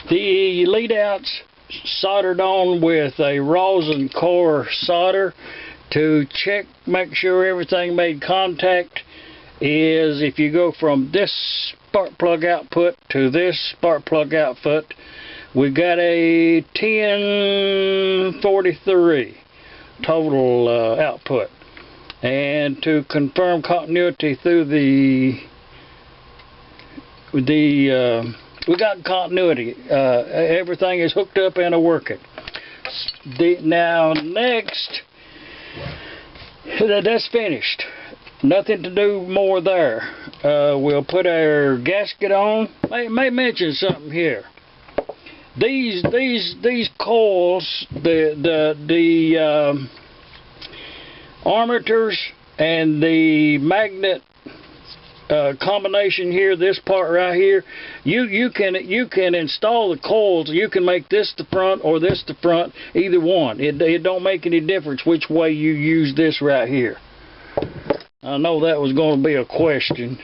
The lead outs soldered on with a rosin core solder to check, make sure everything made contact. Is if you go from this spark plug output to this spark plug output, we got a 1043 total output. And to confirm continuity through we got continuity. Everything is hooked up and working. Now next, that's finished. Nothing to do more there. We'll put our gasket on. May mention something here. These coils, the armatures and the magnet combination here, this part right here, you can install the coils. You can make this the front or this the front, either one. It don't make any difference which way you use this right here. I know that was going to be a question.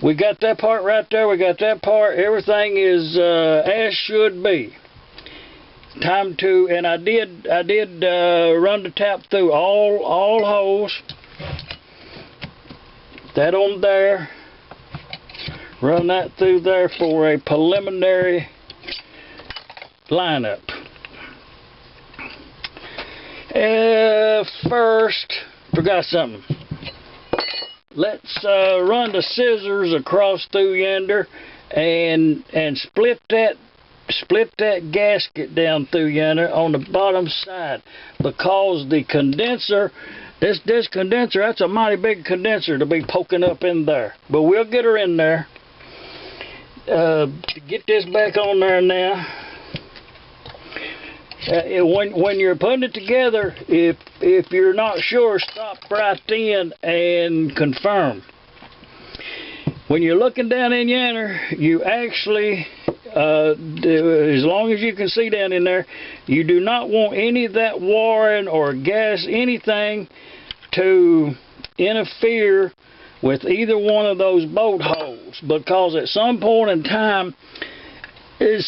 We got that part right there. We got that part. Everything is as should be. Time to, and I did run the tap through all holes. That on there. Run that through there for a preliminary lineup. First, forgot something. Let's run the scissors across through yonder and split that gasket down through yonder on the bottom side, because the condenser, this condenser, that's a mighty big condenser to be poking up in there. But we'll get her in there. Get this back on there now. When you're putting it together, if you're not sure, stop right then and confirm. When you're looking down in yonder, you actually, as long as you can see down in there, you do not want any of that wiring or gas, anything to interfere with either one of those bolt holes, because at some point in time, they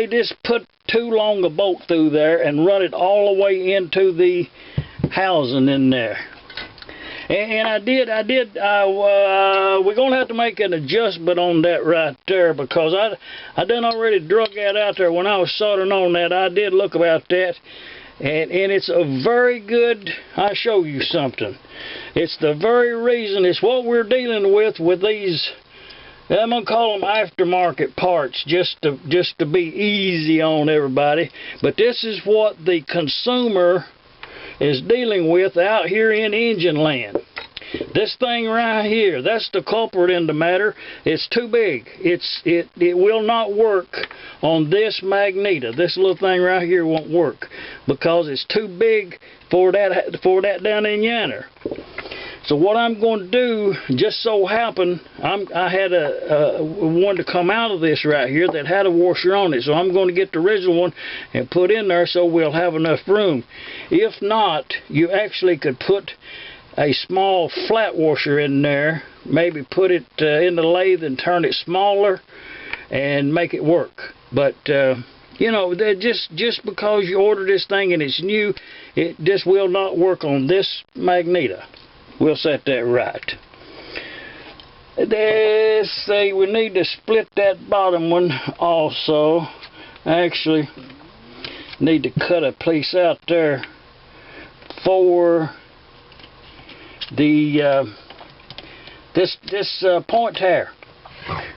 just put too long a bolt through there and run it all the way into the housing in there. And we're gonna have to make an adjustment on that right there, because I done already drug that out there when I was soldering on that. I did look about that, and it's a very good. I'll show you something. It's the very reason. It's what we're dealing with these. I'm gonna call them aftermarket parts, just to be easy on everybody. But this is what the consumer is dealing with out here in engine land. This thing right here, that's the culprit in the matter. It's too big. It will not work on this Magneto. This little thing right here won't work because it's too big for that down in yonder. So what I'm going to do, just so happen, I had one to come out of this right here that had a washer on it. So I'm going to get the original one and put in there so we'll have enough room. If not, you actually could put a small flat washer in there, maybe put it in the lathe and turn it smaller and make it work. But you know, just because you order this thing and it's new, it just will not work on this Magneto. We'll set that right. Let's see, we need to split that bottom one also. Actually, need to cut a piece out there for the this point tire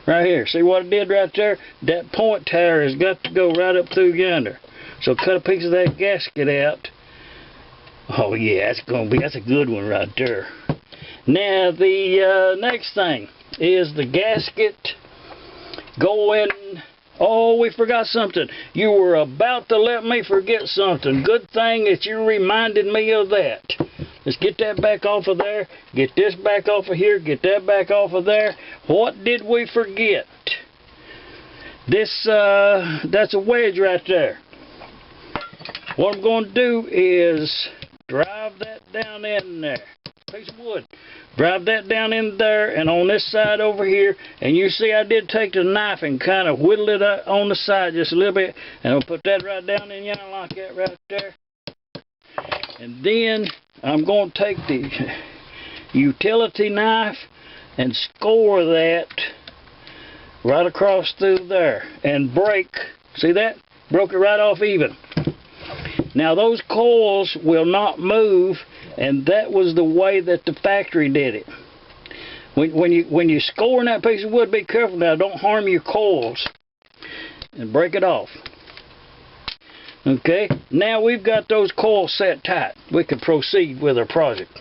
right here. See what I did right there? That point tire has got to go right up through yonder. So cut a piece of that gasket out. Oh yeah, that's a good one right there. Now the next thing is the gasket going. Oh, we forgot something. You were about to let me forget something. Good thing that you reminded me of that. Let's get that back off of there. Get this back off of here. Get that back off of there. What did we forget? This that's a wedge right there. What I'm going to do is drive that down in there. piece of wood. Drive that down in there and on this side over here. And you see I did take the knife and kind of whittle it up on the side just a little bit. And I'll put that right down in there like that right there. And then I'm going to take the utility knife and score that right across through there. And break, see that? Broke it right off even. Now those coils will not move, and that was the way that the factory did it. When you're scoring that piece of wood, be careful now, don't harm your coils. And break it off. Okay, now we've got those coils set tight. We can proceed with our project.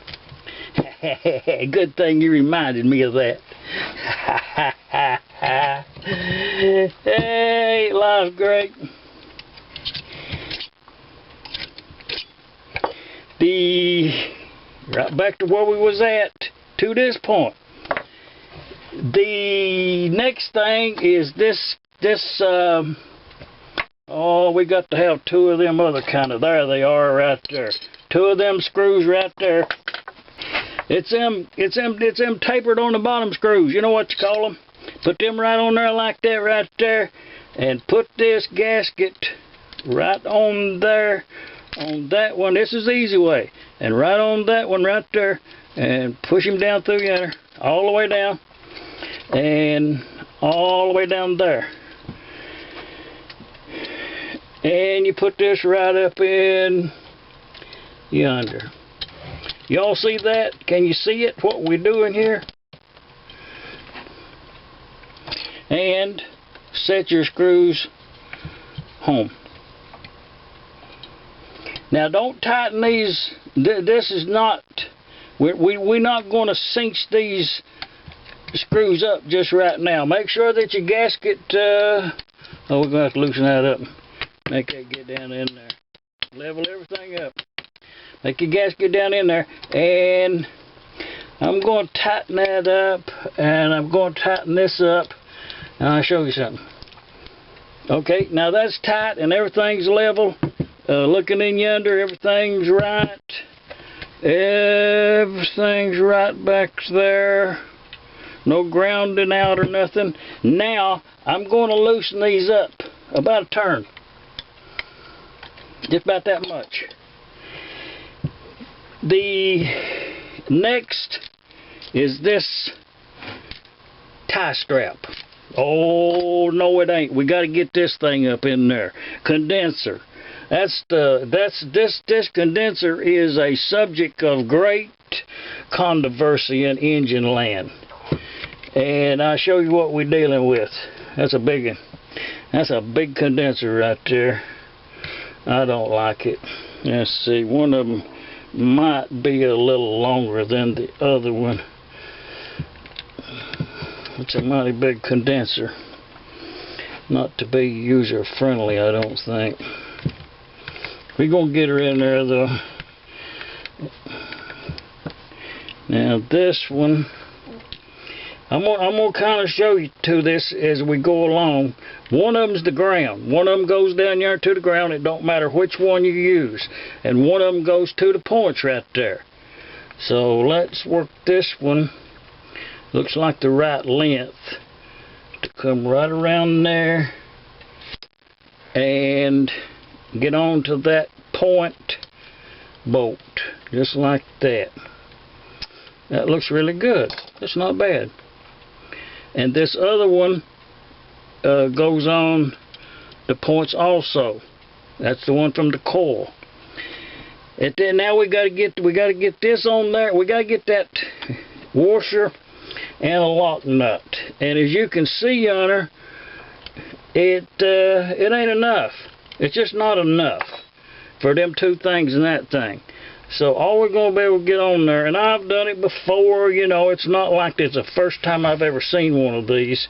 Good thing you reminded me of that. Hey, life's great. Right back to where we was at to this point. The next thing is this oh, we got to have two of them other kind of, there they are right there. Two of them screws right there. It's them tapered on the bottom screws. You know what you call them? Put them right on there like that right there, and put this gasket right on there. On that one, this is the easy way, and right on that one right there, and push him down through there, all the way down, and all the way down there. And you put this right up in yonder. Y'all see that? Can you see it, what we're doing here? And set your screws home. Now don't tighten these. This is not, we're not going to cinch these screws up just right now. Make sure that your gasket, oh, we're going to have to loosen that up. Make that get down in there. Level everything up. Make your gasket down in there. And I'm going to tighten that up. And I'm going to tighten this up. And I'll show you something. Okay, now that's tight and everything's level. Looking in yonder, everything's right. Everything's right back there. No grounding out or nothing. Now, I'm going to loosen these up about a turn. Just about that much. The next is this tie strap. Oh, no it ain't. We got to get this thing up in there. Condenser. This condenser is a subject of great controversy in engine land. And I'll show you what we're dealing with. That's a big one. That's a big condenser right there. I don't like it. Let's see, one of them might be a little longer than the other one. It's a mighty big condenser. Not to be user friendly, I don't think. We're going to get her in there though. Now this one, I'm going to kind of show you to this as we go along. One of them's the ground. One of them goes down there to the ground. It don't matter which one you use. And one of them goes to the points right there. So let's work this one. Looks like the right length to come right around there and get on to that point bolt. Just like that. That looks really good. That's not bad. And this other one goes on the points also. That's the one from the coil. And then now we got to get this on there. We got to get that washer and a lock nut. And as you can see yonder, it ain't enough. It's just not enough for them two things and that thing. So all we're going to be able to get on there, and I've done it before, you know, it's not like it's the first time I've ever seen one of these.